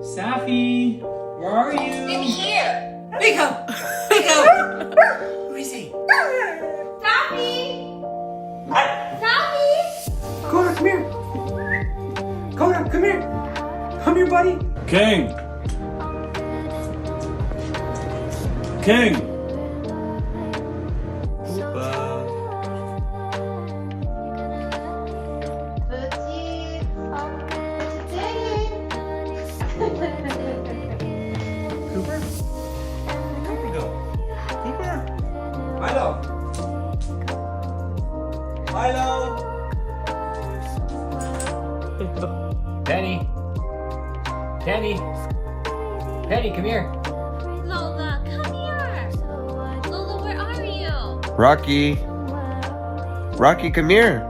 Safi, where are you? In here. Nico! Nico! Who is he? Safi. Safi. Coda, come here. Coda, come here. Come here, buddy. King! King! Petit. Cooper? Where'd Cooper go? Cooper? Milo! Milo! Penny! Penny! Penny, come here! Lola, come here. Lola, where are you? Rocky. Rocky, come here.